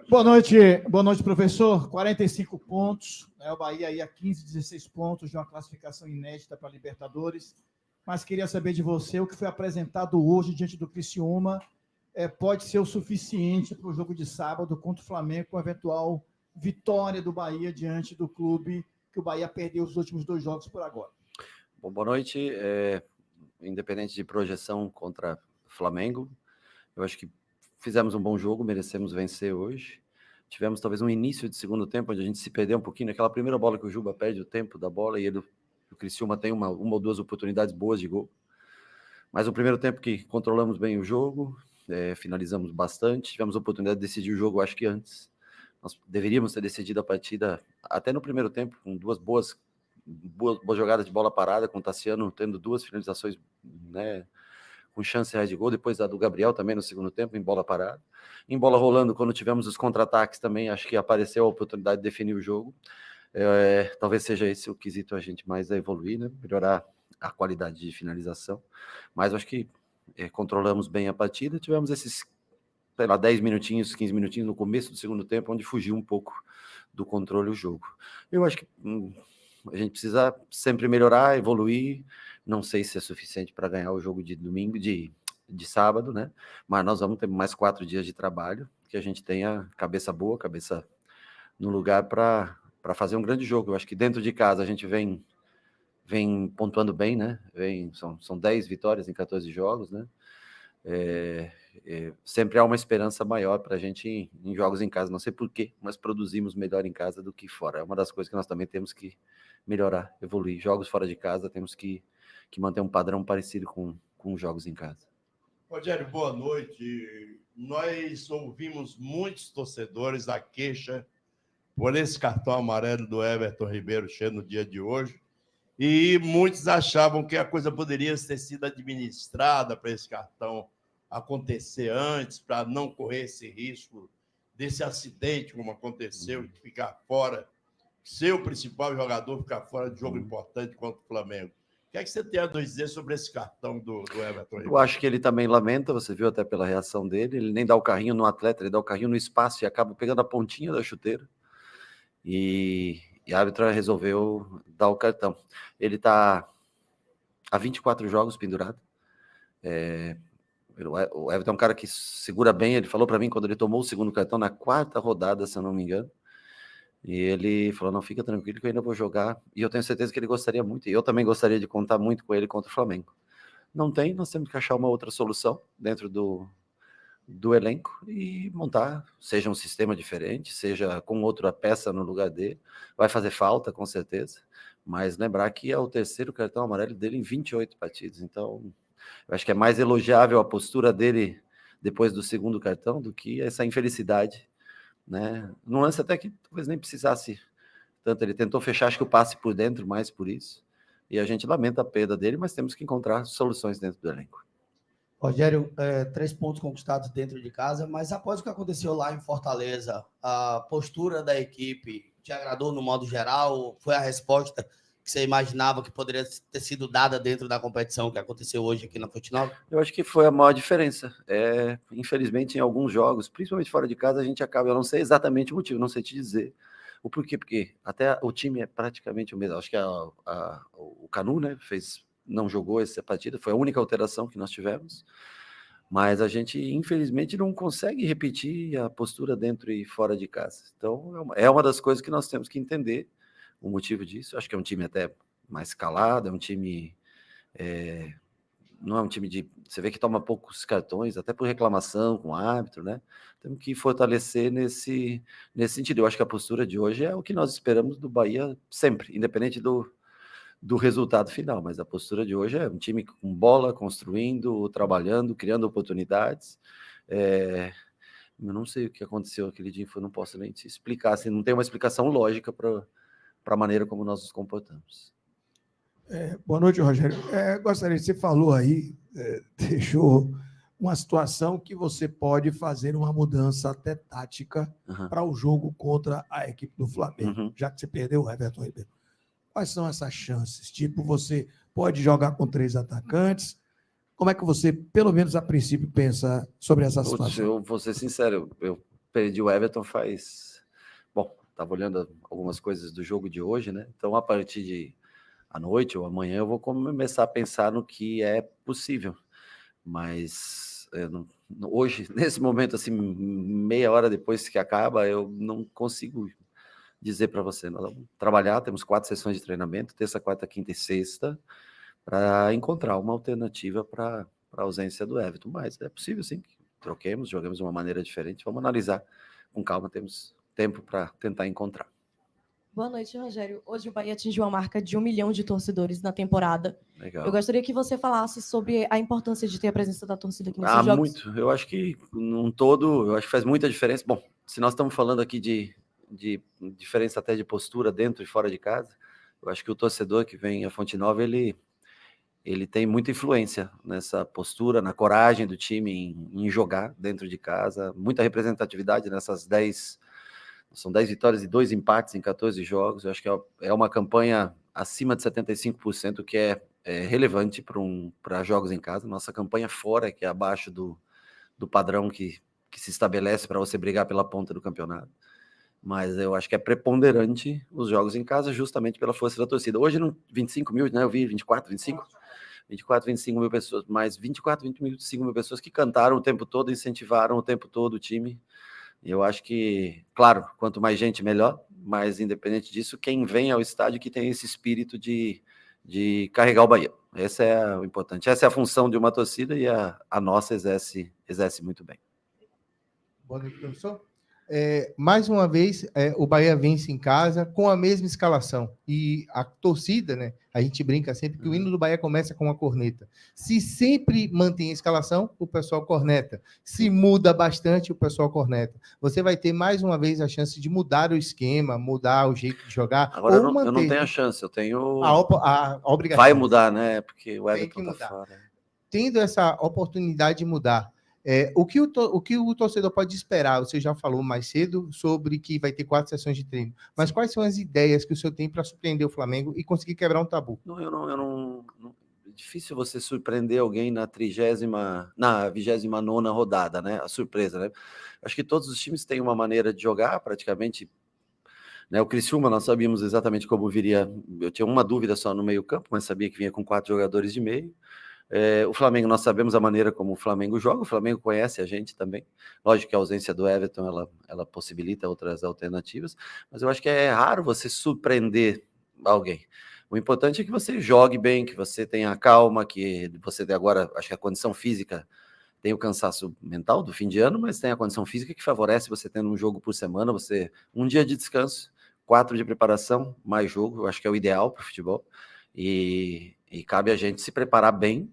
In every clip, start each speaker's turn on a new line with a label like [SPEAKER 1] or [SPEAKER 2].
[SPEAKER 1] Boa noite, professor. 45 pontos, né? O Bahia aí a 15, 16 pontos de uma classificação inédita para a Libertadores. Mas queria saber de você o que foi apresentado hoje diante do Criciúma pode ser o suficiente para o jogo de sábado contra o Flamengo, com a eventual vitória do Bahia diante do clube que o Bahia perdeu os últimos 2 jogos por agora.
[SPEAKER 2] Bom, boa noite. Independente de projeção contra Flamengo, eu acho que fizemos um bom jogo, merecemos vencer hoje. Tivemos talvez um início de segundo tempo, onde a gente se perdeu um pouquinho, naquela primeira bola que o Juba perde o tempo da bola e o Criciúma tem uma ou 2 oportunidades boas de gol. Mas no primeiro tempo que controlamos bem o jogo, finalizamos bastante, tivemos a oportunidade de decidir o jogo, acho que antes. Nós deveríamos ter decidido a partida até no primeiro tempo, com 2 boas jogadas de bola parada, com o Tassiano tendo 2 finalizações, né, com chance reais de gol, depois a do Gabriel também no segundo tempo, em bola parada. Em bola rolando, quando tivemos os contra-ataques também, acho que apareceu a oportunidade de definir o jogo. Talvez seja esse o quesito a gente mais a evoluir, né? Melhorar a qualidade de finalização. Mas acho que controlamos bem a partida, tivemos esses, sei lá, 10 minutinhos, 15 minutinhos no começo do segundo tempo, onde fugiu um pouco do controle o jogo. Eu acho que a gente precisa sempre melhorar, evoluir. Não sei se é suficiente para ganhar o jogo de domingo, de sábado, né? Mas nós vamos ter mais 4 dias de trabalho, que a gente tenha cabeça boa, cabeça no lugar para fazer um grande jogo. Eu acho que dentro de casa a gente vem pontuando bem, né? São 10 vitórias em 14 jogos, né? Sempre há uma esperança maior para a gente em jogos em casa. Não sei porquê, mas produzimos melhor em casa do que fora. É uma das coisas que nós também temos que melhorar, evoluir. Jogos fora de casa, temos que manter um padrão parecido com jogos em casa.
[SPEAKER 3] Rogério, boa noite. Nós ouvimos muitos torcedores a queixa por esse cartão amarelo do Everton Ribeiro no dia de hoje, e muitos achavam que a coisa poderia ter sido administrada para esse cartão acontecer antes, para não correr esse risco desse acidente, como aconteceu, de ficar fora, seu principal jogador ficar fora de jogo importante contra o Flamengo. O que é que você tem a dizer sobre esse cartão do Everton Ribeiro?
[SPEAKER 2] Eu acho que ele também lamenta, você viu até pela reação dele, ele nem dá o carrinho no atleta, ele dá o carrinho no espaço e acaba pegando a pontinha da chuteira. E a árbitra resolveu dar o cartão. Ele está há 24 jogos pendurado. O Everton é um cara que segura bem, ele falou para mim quando ele tomou o segundo cartão na 4ª rodada, se eu não me engano. E ele falou, não, fica tranquilo que eu ainda vou jogar. E eu tenho certeza que ele gostaria muito, e eu também gostaria de contar muito com ele contra o Flamengo. Não tem, nós temos que achar uma outra solução dentro do elenco e montar, seja um sistema diferente, seja com outra peça no lugar dele. Vai fazer falta, com certeza, mas lembrar que é o 3º cartão amarelo dele em 28 partidas. Então, eu acho que é mais elogiável a postura dele depois do segundo cartão do que essa infelicidade, né? Num lance até que talvez nem precisasse tanto, ele tentou fechar, acho que o passe por dentro, mais por isso, e a gente lamenta a perda dele, mas temos que encontrar soluções dentro do elenco.
[SPEAKER 4] Rogério, 3 pontos conquistados dentro de casa, mas após o que aconteceu lá em Fortaleza, a postura da equipe te agradou no modo geral? Foi a resposta que você imaginava que poderia ter sido dada dentro da competição que aconteceu hoje aqui na Fonte Nova?
[SPEAKER 2] Eu acho que foi a maior diferença. Infelizmente, em alguns jogos, principalmente fora de casa, a gente acaba, eu não sei exatamente o motivo, não sei te dizer o porquê, porque até o time é praticamente o mesmo. Acho que o Canu, né, não jogou essa partida, foi a única alteração que nós tivemos, mas a gente, infelizmente, não consegue repetir a postura dentro e fora de casa. Então, é uma das coisas que nós temos que entender o motivo disso. Acho que é um time até mais calado, é um time... não é um time de... Você vê que toma poucos cartões, até por reclamação com o árbitro, né? Temos que fortalecer nesse sentido. Eu acho que a postura de hoje é o que nós esperamos do Bahia sempre, independente do resultado final, mas a postura de hoje é um time com bola, construindo, trabalhando, criando oportunidades. Eu não sei o que aconteceu aquele dia, eu não posso nem te explicar, assim, não tem uma explicação lógica para a maneira como nós nos comportamos.
[SPEAKER 5] Boa noite, Rogério. Gostaria, você falou aí, deixou uma situação que você pode fazer uma mudança até tática para o jogo contra a equipe do Flamengo, já que você perdeu o Everton Ribeiro. Quais são essas chances? Tipo, você pode jogar com 3 atacantes, Como é que você, pelo menos a princípio, pensa sobre essa
[SPEAKER 2] Putz,
[SPEAKER 5] situação?
[SPEAKER 2] eu vou ser sincero, eu perdi o Everton faz... Bom, estava olhando algumas coisas do jogo de hoje, né? Então, a partir de à noite ou amanhã, eu vou começar a pensar no que é possível. Mas hoje, nesse momento, assim, meia hora depois que acaba, eu não consigo dizer para você. Nós vamos trabalhar, temos 4 sessões de treinamento, terça, quarta, quinta e sexta, para encontrar uma alternativa para a ausência do Everton. Mas é possível, sim, que troquemos, joguemos de uma maneira diferente. Vamos analisar com calma, temos tempo para tentar encontrar.
[SPEAKER 6] Boa noite, Rogério. Hoje o Bahia atingiu a marca de 1 milhão de torcedores na temporada.
[SPEAKER 2] Legal.
[SPEAKER 6] Eu gostaria que você falasse sobre a importância de ter a presença da torcida aqui nesses jogos.
[SPEAKER 2] Muito. Eu acho que, num todo, eu acho que faz muita diferença. Bom, se nós estamos falando aqui de diferença até de postura dentro e fora de casa, eu acho que o torcedor que vem a Fonte Nova, ele tem muita influência nessa postura, na coragem do time em jogar dentro de casa, muita representatividade nessas 10... São 10 vitórias e 2 empates em 14 jogos. Eu acho que é uma campanha acima de 75%, que é relevante para jogos em casa. Nossa campanha fora, que é abaixo do padrão que se estabelece para você brigar pela ponta do campeonato. Mas eu acho que é preponderante os jogos em casa, justamente pela força da torcida. Hoje, 25 mil, né? Eu vi 24, 25? 24, 25 mil pessoas, mais 24, 25 mil pessoas que cantaram o tempo todo, incentivaram o tempo todo o time. Eu acho que, claro, quanto mais gente, melhor, mas independente disso, quem vem ao estádio que tem esse espírito de carregar o Bahia. Esse é o importante. Essa é a função de uma torcida e a nossa exerce muito bem.
[SPEAKER 7] Boa noite, professor. Mais uma vez, o Bahia vence em casa com a mesma escalação. E a torcida, né? A gente brinca sempre que o hino do Bahia começa com uma corneta. Se sempre mantém a escalação, o pessoal corneta. Se muda bastante, o pessoal corneta. Você vai ter mais uma vez a chance de mudar o esquema, mudar o jeito de jogar.
[SPEAKER 2] Agora
[SPEAKER 7] ou
[SPEAKER 2] eu não tenho a chance, eu tenho
[SPEAKER 7] a obrigação.
[SPEAKER 2] Vai mudar, né? Porque o Everton
[SPEAKER 7] tá
[SPEAKER 2] fora.
[SPEAKER 7] Tendo essa oportunidade de mudar, o que o torcedor pode esperar? Você já falou mais cedo sobre que vai ter 4 sessões de treino, mas quais são as ideias que o senhor tem para surpreender o Flamengo e conseguir quebrar um tabu?
[SPEAKER 2] É difícil você surpreender alguém na 29ª rodada, né? A surpresa, né? Acho que todos os times têm uma maneira de jogar, praticamente, né? O Criciúma, nós sabíamos exatamente como viria. Eu tinha uma dúvida só no meio-campo, mas sabia que vinha com 4 jogadores de meio. O Flamengo, nós sabemos a maneira como o Flamengo joga, o Flamengo conhece a gente também. Lógico que a ausência do Everton, ela possibilita outras alternativas, mas eu acho que é raro você surpreender alguém. O importante é que você jogue bem, que você tenha calma, que você agora, acho que a condição física, tem o cansaço mental do fim de ano, mas tem a condição física que favorece você tendo um jogo por semana, você um dia de descanso, 4 de preparação, mais jogo, eu acho que é o ideal para o futebol, e cabe a gente se preparar bem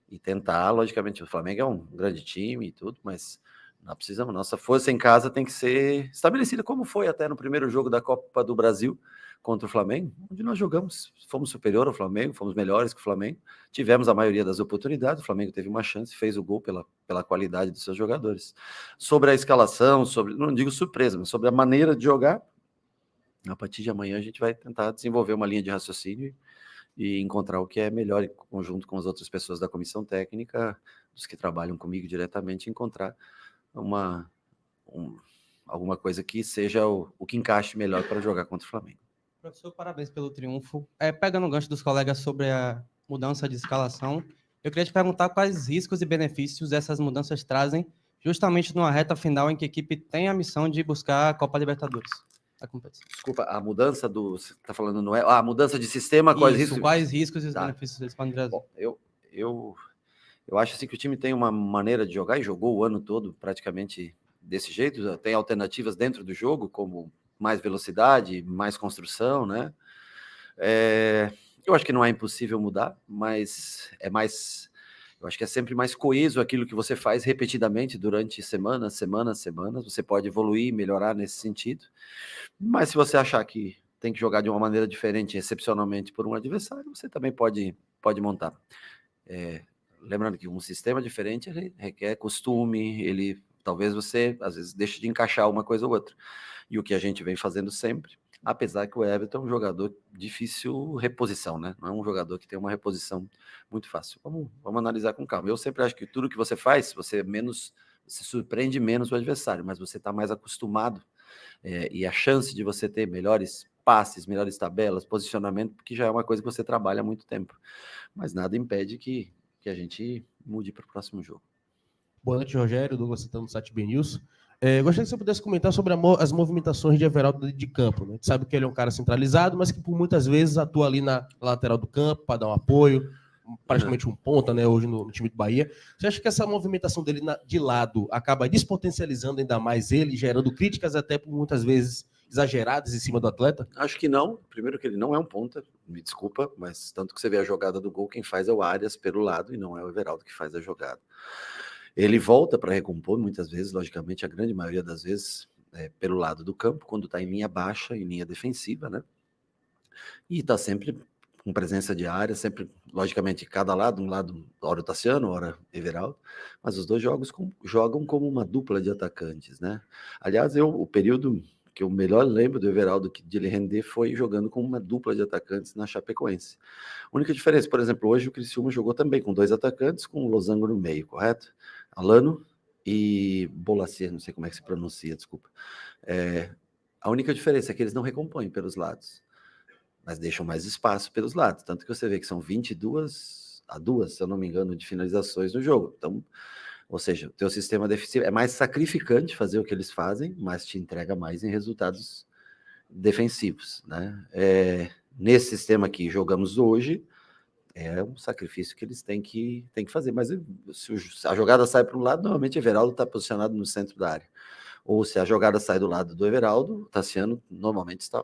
[SPEAKER 2] e tentar, logicamente, o Flamengo é um grande time e tudo, mas nós precisamos, nossa força em casa tem que ser estabelecida, como foi até no primeiro jogo da Copa do Brasil contra o Flamengo, onde nós jogamos, fomos superior ao Flamengo, fomos melhores que o Flamengo, tivemos a maioria das oportunidades, o Flamengo teve uma chance, fez o gol pela qualidade dos seus jogadores. Sobre a escalação, não digo surpresa, mas sobre a maneira de jogar, a partir de amanhã a gente vai tentar desenvolver uma linha de raciocínio e encontrar o que é melhor em conjunto com as outras pessoas da comissão técnica, dos que trabalham comigo diretamente, encontrar alguma coisa que seja o que encaixe melhor para jogar contra o Flamengo.
[SPEAKER 8] Professor, parabéns pelo triunfo. Pegando o gancho dos colegas sobre a mudança de escalação, eu queria te perguntar quais riscos e benefícios essas mudanças trazem justamente numa reta final em que a equipe tem a missão de buscar a Copa Libertadores.
[SPEAKER 2] Desculpa, a mudança você está falando, não é? A mudança de sistema, quais riscos?
[SPEAKER 8] Quais riscos e os benefícios eles podem trazer?
[SPEAKER 2] Bom, eu acho assim que o time tem uma maneira de jogar e jogou o ano todo praticamente desse jeito. Tem alternativas dentro do jogo, como mais velocidade, mais construção, né? Eu acho que não é impossível mudar, mas eu acho que é sempre mais coeso aquilo que você faz repetidamente durante semanas. Você pode evoluir, melhorar nesse sentido. Mas se você achar que tem que jogar de uma maneira diferente, excepcionalmente por um adversário, você também pode montar. Lembrando que um sistema diferente requer costume, talvez você, às vezes, deixe de encaixar uma coisa ou outra. E o que a gente vem fazendo sempre, Apesar que o Everton é um jogador difícil reposição, né? Não é um jogador que tem uma reposição muito fácil. Vamos analisar com calma. Eu sempre acho que tudo que você faz, você surpreende menos o adversário, mas você está mais acostumado e a chance de você ter melhores passes, melhores tabelas, posicionamento, porque já é uma coisa que você trabalha há muito tempo. Mas nada impede que a gente mude para o próximo jogo.
[SPEAKER 9] Boa noite, Rogério. Douglas Santana do site BNews. Gostaria que você pudesse comentar sobre as movimentações de Everaldo de campo. Né? A gente sabe que ele é um cara centralizado, mas que por muitas vezes atua ali na lateral do campo para dar um apoio, praticamente um ponta, né, hoje no time do Bahia. Você acha que essa movimentação dele de lado acaba despotencializando ainda mais ele, gerando críticas até por muitas vezes exageradas em cima do atleta?
[SPEAKER 2] Acho que não. Primeiro que ele não é um ponta, me desculpa, mas tanto que você vê a jogada do gol, quem faz é o Arias pelo lado e não é o Everaldo que faz a jogada. Ele volta para recompor muitas vezes, logicamente, a grande maioria das vezes, pelo lado do campo, quando está em linha baixa, em linha defensiva, né? E está sempre com presença de área, sempre, logicamente, cada lado, um lado, hora o Tassiano, hora Everaldo, mas os dois jogam como uma dupla de atacantes, né? Aliás, o período que eu melhor lembro do Everaldo de ele render foi jogando como uma dupla de atacantes na Chapecoense. A única diferença, por exemplo, hoje o Criciúma jogou também com 2 atacantes, com o Losango no meio, correto? Alano e Bolacier, não sei como é que se pronuncia, desculpa. A única diferença é que eles não recompõem pelos lados, mas deixam mais espaço pelos lados, tanto que você vê que são 22 a 2, se eu não me engano, de finalizações no jogo. Então, ou seja, o teu sistema defensivo é mais sacrificante fazer o que eles fazem, mas te entrega mais em resultados defensivos, né? Nesse sistema que jogamos hoje, é um sacrifício que eles têm que fazer, mas se a jogada sai para um lado, normalmente o Everaldo está posicionado no centro da área, ou se a jogada sai do lado do Everaldo, o Tassiano normalmente está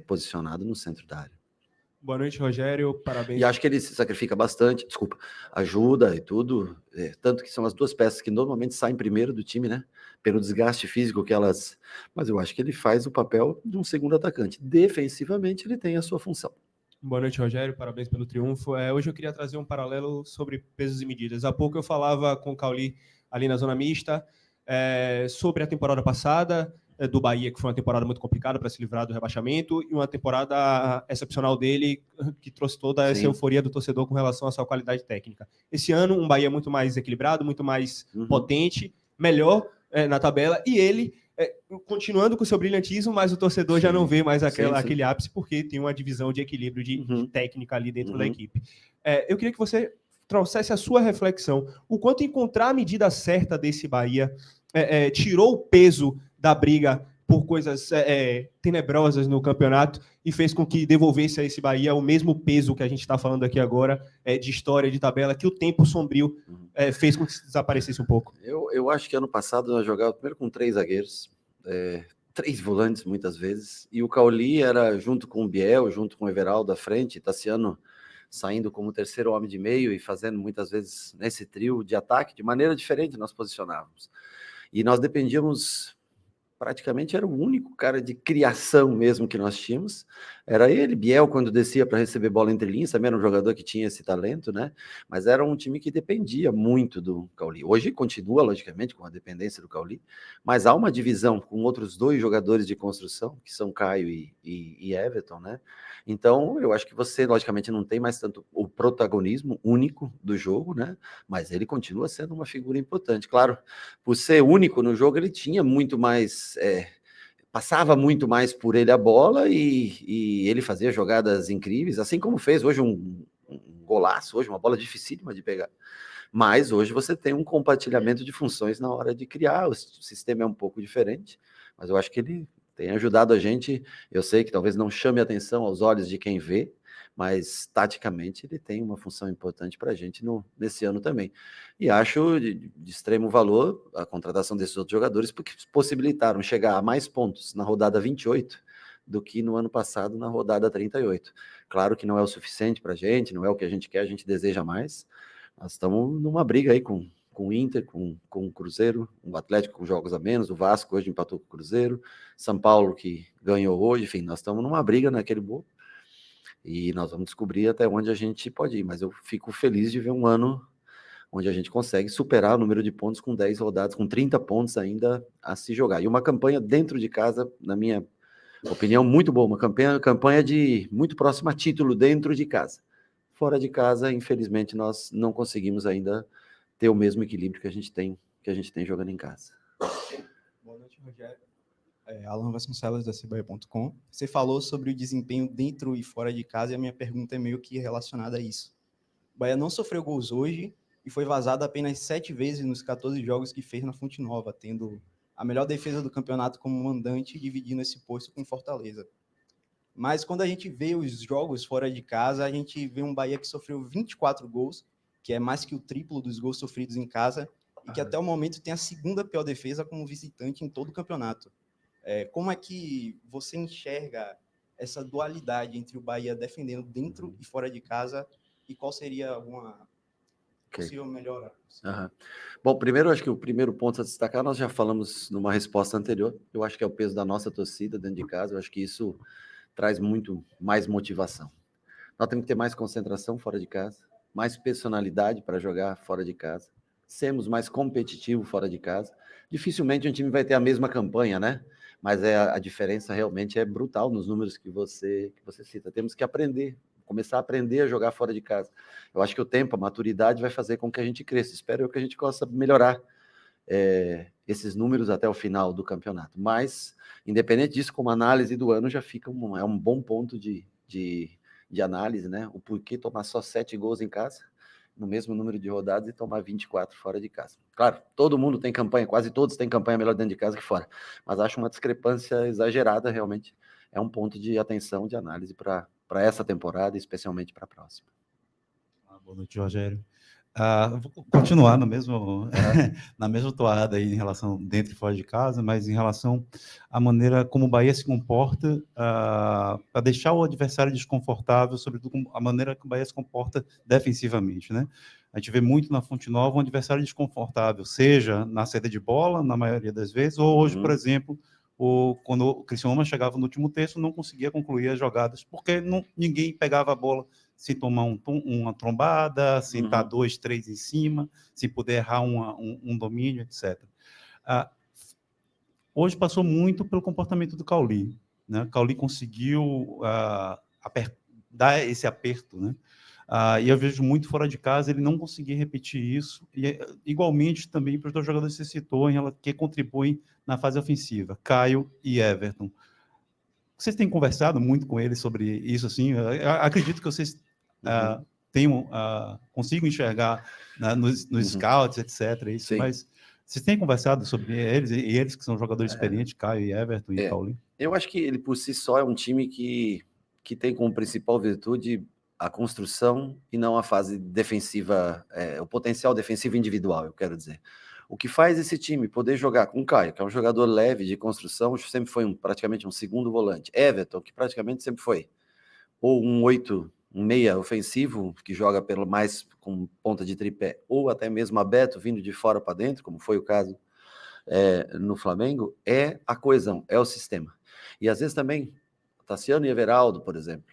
[SPEAKER 2] posicionado no centro da área.
[SPEAKER 9] Boa noite, Rogério, parabéns.
[SPEAKER 2] E acho que ele se sacrifica bastante, ajuda e tudo, tanto que são as 2 peças que normalmente saem primeiro do time, né, pelo desgaste físico que elas... Mas eu acho que ele faz o papel de um segundo atacante. Defensivamente, ele tem a sua função.
[SPEAKER 9] Boa noite, Rogério. Parabéns pelo triunfo. Hoje eu queria trazer um paralelo sobre pesos e medidas. Há pouco eu falava com o Cauli ali na zona mista sobre a temporada passada do Bahia, que foi uma temporada muito complicada para se livrar do rebaixamento, e uma temporada excepcional dele, que trouxe toda essa euforia do torcedor com relação à sua qualidade técnica. Esse ano, um Bahia muito mais equilibrado, muito mais potente, melhor na tabela, e ele... continuando com o seu brilhantismo, mas o torcedor já não vê mais aquele ápice, porque tem uma divisão de equilíbrio de técnica ali dentro da equipe. Eu queria que você trouxesse a sua reflexão. O quanto encontrar a medida certa desse Bahia tirou o peso da briga por coisas tenebrosas no campeonato e fez com que devolvesse a esse Bahia o mesmo peso que a gente está falando aqui agora, de história, de tabela, que o tempo sombrio fez com que desaparecesse um pouco.
[SPEAKER 2] Eu acho que ano passado nós jogávamos primeiro com 3 zagueiros, 3 volantes muitas vezes, e o Cauli era junto com o Biel, junto com o Everaldo à frente, Tassiano saindo como terceiro homem de meio e fazendo muitas vezes nesse trio de ataque, de maneira diferente nós posicionávamos. E nós dependíamos, praticamente era o único cara de criação mesmo que nós tínhamos, era ele. Biel, quando descia para receber bola entre linhas, também era um jogador que tinha esse talento, né? Mas era um time que dependia muito do Cauli. Hoje continua, logicamente, com a dependência do Cauli, mas há uma divisão com outros 2 jogadores de construção, que são Caio e Everton, né? Então, eu acho que você, logicamente, não tem mais tanto o protagonismo único do jogo, né? Mas ele continua sendo uma figura importante. Claro, por ser único no jogo, ele tinha muito mais... passava muito mais por ele a bola e ele fazia jogadas incríveis, assim como fez hoje um golaço, hoje uma bola dificílima de pegar. Mas hoje você tem um compartilhamento de funções na hora de criar, o sistema é um pouco diferente, mas eu acho que ele tem ajudado a gente. Eu sei que talvez não chame atenção aos olhos de quem vê, mas taticamente ele tem uma função importante para a gente nesse ano também. E acho de extremo valor a contratação desses outros jogadores, porque possibilitaram chegar a mais pontos na rodada 28 do que no ano passado na rodada 38. Claro que não é o suficiente para a gente, não é o que a gente quer, a gente deseja mais. Nós estamos numa briga aí com o Inter, com o Cruzeiro, o Atlético com jogos a menos, o Vasco hoje empatou com o Cruzeiro, São Paulo que ganhou hoje, enfim, nós estamos numa briga naquele bolo. E nós vamos descobrir até onde a gente pode ir, mas eu fico feliz de ver um ano onde a gente consegue superar o número de pontos com 10 rodadas, com 30 pontos ainda a se jogar. E uma campanha dentro de casa, na minha Opinião muito boa, uma campanha de muito próxima a título dentro de casa. Fora de casa, infelizmente, nós não conseguimos ainda ter o mesmo equilíbrio que a gente tem jogando em casa.
[SPEAKER 10] Boa noite, Rogério. Alan Vasconcelos, da Cibaia.com. Você falou sobre o desempenho dentro e fora de casa, e a minha pergunta é meio que relacionada a isso. O Bahia não sofreu gols hoje e foi vazado apenas 7 vezes nos 14 jogos que fez na Fonte Nova, tendo a melhor defesa do campeonato como mandante, dividindo esse posto com Fortaleza. Mas quando a gente vê os jogos fora de casa, a gente vê um Bahia que sofreu 24 gols, que é mais que o triplo dos gols sofridos em casa, e que até o momento tem a segunda pior defesa como visitante em todo o campeonato. Como é que você enxerga essa dualidade entre o Bahia defendendo dentro e fora de casa, e qual seria alguma possível melhora?
[SPEAKER 2] Uhum. Bom, primeiro, acho que o primeiro ponto a destacar, nós já falamos numa resposta anterior, eu acho que é o peso da nossa torcida dentro de casa, eu acho que isso traz muito mais motivação. Nós temos que ter mais concentração fora de casa, mais personalidade para jogar fora de casa, sermos mais competitivos fora de casa. Dificilmente um time vai ter a mesma campanha, né? Mas a diferença realmente é brutal nos números que você cita. Temos que começar a aprender a jogar fora de casa. Eu acho que o tempo, a maturidade vai fazer com que a gente cresça. Espero que a gente possa melhorar esses números até o final do campeonato. Mas, independente disso, como análise do ano, já fica um bom ponto de análise, né? O porquê tomar só 7 gols em casa, no mesmo número de rodadas, e tomar 24 fora de casa. Claro, todo mundo tem campanha, quase todos têm campanha melhor dentro de casa que fora, mas acho uma discrepância exagerada, realmente. É um ponto de atenção, de análise para essa temporada, e especialmente para a próxima.
[SPEAKER 11] Boa noite, Rogério. Vou continuar na mesma toada aí em relação dentro e fora de casa, mas em relação à maneira como o Bahia se comporta para deixar o adversário desconfortável, sobretudo a maneira que o Bahia se comporta defensivamente, né? A gente vê muito na Fonte Nova um adversário desconfortável, seja na saída de bola, na maioria das vezes, ou hoje, por exemplo, quando o Criciúma chegava no último terço, não conseguia concluir as jogadas, porque ninguém pegava a bola sem tomar uma trombada, sem estar 2, 3 em cima, sem poder errar um domínio, etc. Hoje passou muito pelo comportamento do Cauli, né? O Cauli conseguiu dar esse aperto, né? E eu vejo muito fora de casa ele não conseguir repetir isso, e igualmente também para os 2 jogadores que você citou, que contribuem na fase ofensiva, Caio e Everton. Vocês têm conversado muito com eles sobre isso, assim? Eu acredito que vocês consigam enxergar, né, nos scouts, etc. Isso, mas vocês têm conversado sobre eles, e eles que são jogadores experientes, Caio e Everton e Paulinho?
[SPEAKER 2] Eu acho que ele, por si só, é um time que tem como principal virtude a construção e não a fase defensiva, o potencial defensivo individual, eu quero dizer. O que faz esse time poder jogar com o Caio, que é um jogador leve de construção, sempre foi praticamente um segundo volante. Everton, que praticamente sempre foi ou um 8, um meia ofensivo, que joga mais com ponta de tripé, ou até mesmo aberto, vindo de fora para dentro, como foi o caso no Flamengo, é a coesão, é o sistema. E às vezes também, Tassiano e Everaldo, por exemplo,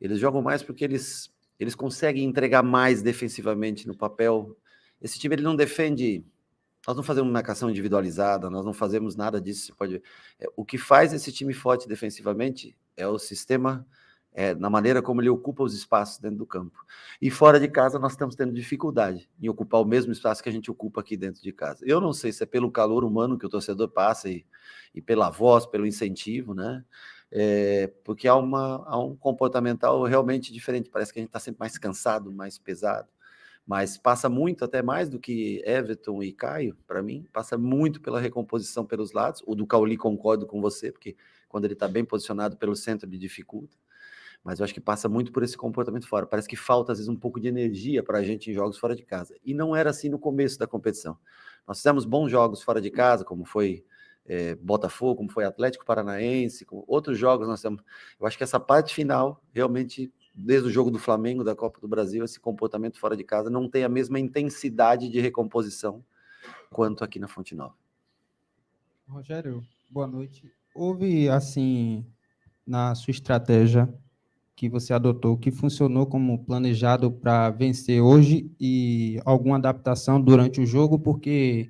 [SPEAKER 2] eles jogam mais porque eles conseguem entregar mais defensivamente no papel. Esse time ele não defende. Nós não fazemos marcação individualizada, nós não fazemos nada disso. O que faz esse time forte defensivamente é o sistema, na maneira como ele ocupa os espaços dentro do campo. E fora de casa nós estamos tendo dificuldade em ocupar o mesmo espaço que a gente ocupa aqui dentro de casa. Eu não sei se é pelo calor humano que o torcedor passa e pela voz, pelo incentivo, né? Porque há um comportamental realmente diferente. Parece que a gente está sempre mais cansado, mais pesado. Mas passa muito, até mais do que Everton e Caio, para mim, passa muito pela recomposição pelos lados. O do Cauli concordo com você, porque quando ele está bem posicionado pelo centro, ele dificulta. Mas eu acho que passa muito por esse comportamento fora. Parece que falta, às vezes, um pouco de energia para a gente em jogos fora de casa. E não era assim no começo da competição. Nós fizemos bons jogos fora de casa, como foi Botafogo, como foi Atlético Paranaense, com outros jogos nós temos. Eu acho que essa parte final, realmente, desde o jogo do Flamengo, da Copa do Brasil, esse comportamento fora de casa não tem a mesma intensidade de recomposição quanto aqui na Fonte Nova.
[SPEAKER 12] Rogério, boa noite. Houve, assim, na sua estratégia que você adotou, que funcionou como planejado para vencer hoje, e alguma adaptação durante o jogo? Porque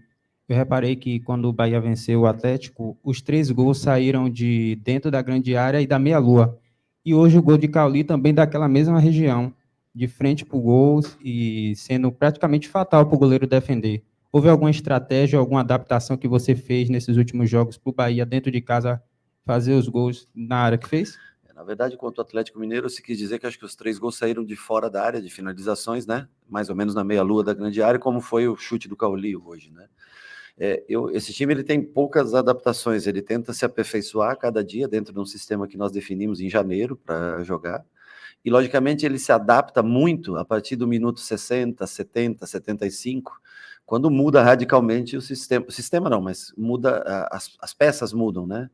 [SPEAKER 12] eu reparei que quando o Bahia venceu o Atlético, os 3 gols saíram de dentro da grande área e da meia-lua. E hoje o gol de Cauli também daquela mesma região, de frente para o gol e sendo praticamente fatal para o goleiro defender. Houve alguma estratégia, alguma adaptação que você fez nesses últimos jogos para o Bahia, dentro de casa, fazer os gols na área que fez?
[SPEAKER 2] Na verdade, quanto ao Atlético Mineiro, se quis dizer que acho que os 3 gols saíram de fora da área, de finalizações, né? Mais ou menos na meia-lua da grande área, como foi o chute do Cauli hoje, né? Esse time ele tem poucas adaptações, ele tenta se aperfeiçoar cada dia dentro de um sistema que nós definimos em janeiro para jogar, e logicamente ele se adapta muito a partir do minuto 60, 70, 75, quando muda radicalmente o sistema não, mas muda, as peças mudam, né?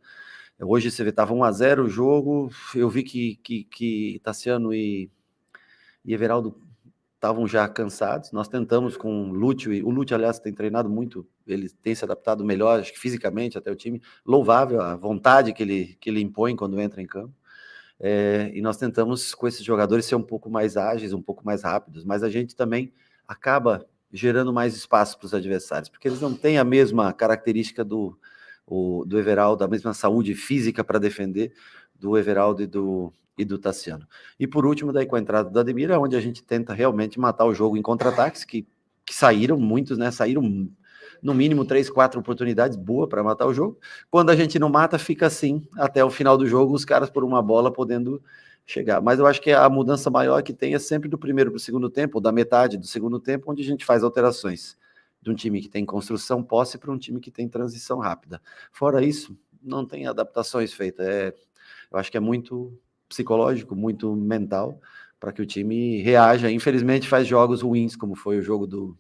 [SPEAKER 2] Hoje você vê, estava 1-0 o jogo, eu vi que Tassiano e Everaldo estavam já cansados, nós tentamos com o Lúcio, aliás, tem treinado muito, ele tem se adaptado melhor, acho que fisicamente até o time, louvável a vontade que ele impõe quando entra em campo, e nós tentamos com esses jogadores ser um pouco mais ágeis, um pouco mais rápidos, mas a gente também acaba gerando mais espaço para os adversários, porque eles não têm a mesma característica do Everaldo, a mesma saúde física para defender do Everaldo e do Tassiano. E por último, daí com a entrada do Ademir, é onde a gente tenta realmente matar o jogo em contra-ataques, que saíram muitos, né? Saíram no mínimo 3, 4 oportunidades boas para matar o jogo. Quando a gente não mata, fica assim até o final do jogo, os caras por uma bola podendo chegar. Mas eu acho que a mudança maior que tem é sempre do primeiro para o segundo tempo, ou da metade do segundo tempo, onde a gente faz alterações de um time que tem construção posse para um time que tem transição rápida. Fora isso, não tem adaptações feitas. Eu acho que é muito psicológico, muito mental, para que o time reaja. Infelizmente faz jogos ruins, como foi o jogo do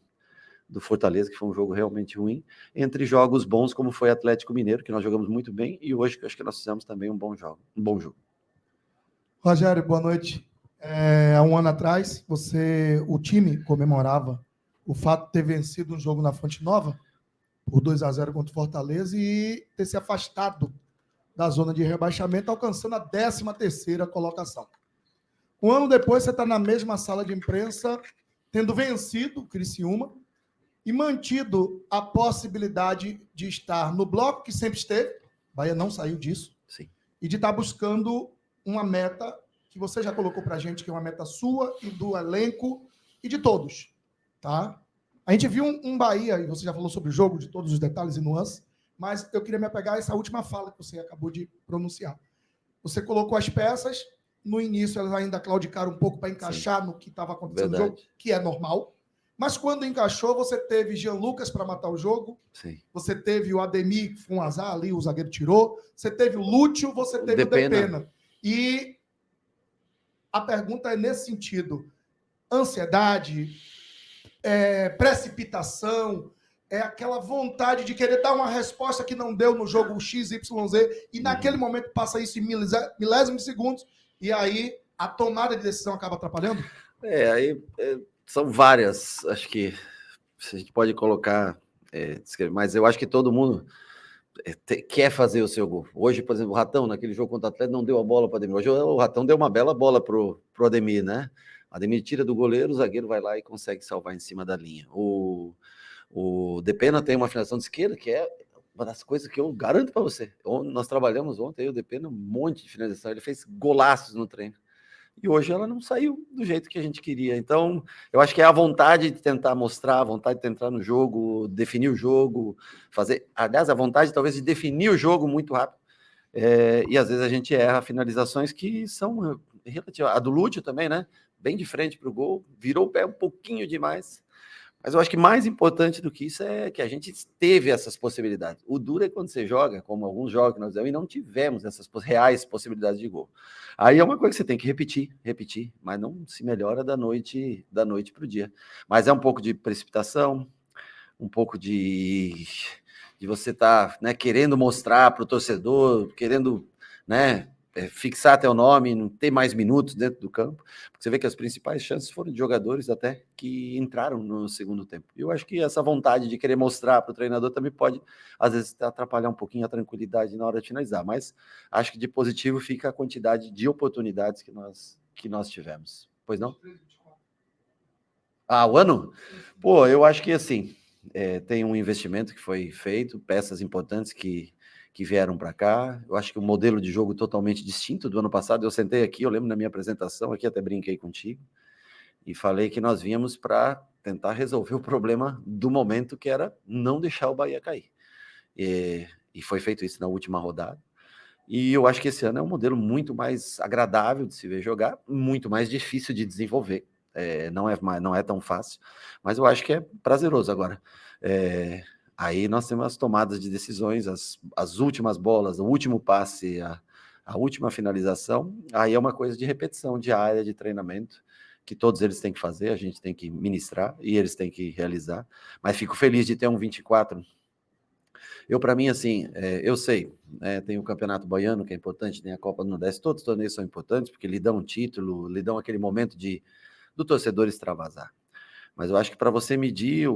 [SPEAKER 2] Fortaleza, que foi um jogo realmente ruim, entre jogos bons, como foi Atlético Mineiro, que nós jogamos muito bem, e hoje que acho que nós fizemos também um bom jogo.
[SPEAKER 13] Rogério, boa noite. Há um ano atrás, o time comemorava o fato de ter vencido um jogo na Fonte Nova, por 2-0 contra o Fortaleza, e ter se afastado da zona de rebaixamento, alcançando a 13ª colocação. Um ano depois, você está na mesma sala de imprensa, tendo vencido o Criciúma e mantido a possibilidade de estar no bloco que sempre esteve, Bahia não saiu disso,
[SPEAKER 2] sim,
[SPEAKER 13] e de estar buscando uma meta que você já colocou para a gente, que é uma meta sua e do elenco e de todos. Tá? A gente viu um Bahia, e você já falou sobre o jogo, de todos os detalhes e nuances, mas eu queria me apegar a essa última fala que você acabou de pronunciar. Você colocou as peças, no início elas ainda claudicaram um pouco para encaixar no que estava acontecendo no jogo, que é normal, mas quando encaixou, você teve Jean Lucas para matar o jogo,
[SPEAKER 2] sim,
[SPEAKER 13] você teve o Ademir, que foi um azar ali, o zagueiro tirou, você teve o Lúcio, você teve o Depena. E a pergunta é nesse sentido: ansiedade, precipitação, aquela vontade de querer dar uma resposta que não deu no jogo XYZ, e naquele momento passa isso em milésimos de segundos, e aí a tomada de decisão acaba atrapalhando?
[SPEAKER 2] São várias, acho que a gente pode colocar, mas eu acho que todo mundo quer fazer o seu gol. Hoje, por exemplo, o Ratão, naquele jogo contra o Atlético, não deu a bola para o Ademir. Hoje o Ratão deu uma bela bola para o Ademir, né? O Ademir tira do goleiro, o zagueiro vai lá e consegue salvar em cima da linha. O Depena tem uma finalização de esquerda, que é uma das coisas que eu garanto para você. Nós trabalhamos ontem, o Depena, um monte de finalização, ele fez golaços no treino. E hoje ela não saiu do jeito que a gente queria. Então, eu acho que é a vontade de tentar mostrar, a vontade de entrar no jogo, definir o jogo, aliás, a vontade talvez de definir o jogo muito rápido. E às vezes a gente erra finalizações que são relativas. A do Lúcio também, né? Bem de frente para o gol, virou o pé um pouquinho demais. Mas eu acho que mais importante do que isso é que a gente teve essas possibilidades. O duro é quando você joga, como alguns jogos que nós fizemos, e não tivemos essas reais possibilidades de gol. Aí é uma coisa que você tem que repetir, mas não se melhora da noite para o dia. Mas é um pouco de precipitação, um pouco de você estar, né, querendo mostrar para o torcedor, querendo, né, fixar teu nome, não ter mais minutos dentro do campo, porque você vê que as principais chances foram de jogadores até que entraram no segundo tempo. E eu acho que essa vontade de querer mostrar para o treinador também pode, às vezes, atrapalhar um pouquinho a tranquilidade na hora de finalizar, mas acho que de positivo fica a quantidade de oportunidades que nós tivemos. Pois não? O ano? Pô, eu acho que assim, tem um investimento que foi feito, peças importantes que vieram para cá. Eu acho que o modelo de jogo totalmente distinto do ano passado. Eu sentei aqui, eu lembro na minha apresentação, aqui até brinquei contigo, e falei que nós vínhamos para tentar resolver o problema do momento, que era não deixar o Bahia cair. E foi feito isso na última rodada. E eu acho que esse ano é um modelo muito mais agradável de se ver jogar, muito mais difícil de desenvolver. Não é tão fácil, mas eu acho que é prazeroso. Agora, aí nós temos as tomadas de decisões, as últimas bolas, o último passe, a última finalização. Aí é uma coisa de repetição diária, de treinamento, que todos eles têm que fazer, a gente tem que ministrar e eles têm que realizar. Mas fico feliz de ter um 24. Para mim, assim, eu sei, tem o Campeonato Baiano, que é importante, tem a Copa do Nordeste, todos os torneios são importantes, porque lhe dão um título, lhe dão aquele momento do torcedor extravasar. Mas eu acho que para você medir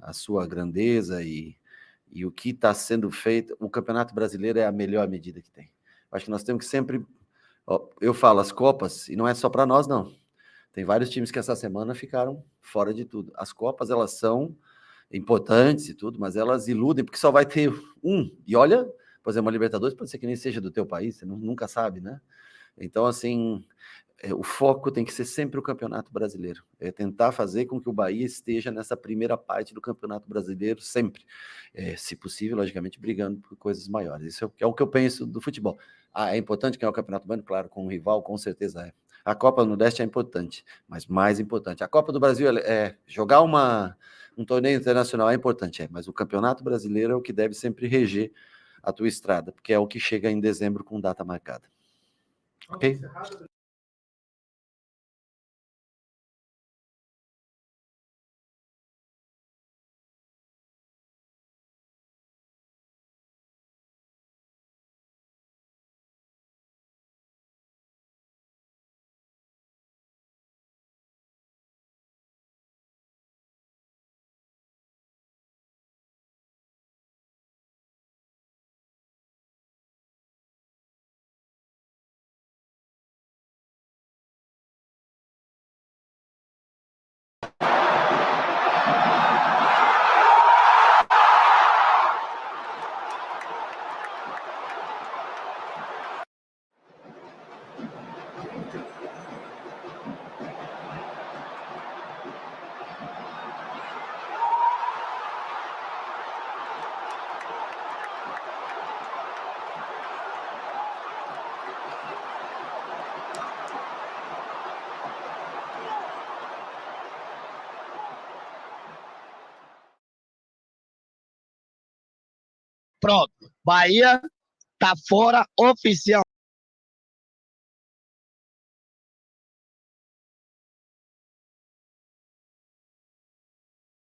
[SPEAKER 2] a sua grandeza e o que está sendo feito, o Campeonato Brasileiro é a melhor medida que tem. Eu acho que nós temos que sempre... eu falo, as Copas, e não é só para nós, não. Tem vários times que essa semana ficaram fora de tudo. As Copas, elas são importantes e tudo, mas elas iludem, porque só vai ter um. E olha, por exemplo, a Libertadores pode ser que nem seja do teu país, você nunca sabe, né? Então, assim... o foco tem que ser sempre o Campeonato Brasileiro. É tentar fazer com que o Bahia esteja nessa primeira parte do Campeonato Brasileiro sempre. Se possível, logicamente, brigando por coisas maiores. Isso é o que eu penso do futebol. É importante ganhar o Campeonato Baiano? Claro, com um rival, com certeza é. A Copa do Nordeste é importante, mas mais importante. A Copa do Brasil jogar um torneio internacional é importante, mas o Campeonato Brasileiro é o que deve sempre reger a tua estrada, porque é o que chega em dezembro com data marcada. Ok?
[SPEAKER 4] Pronto. Bahia tá fora oficial.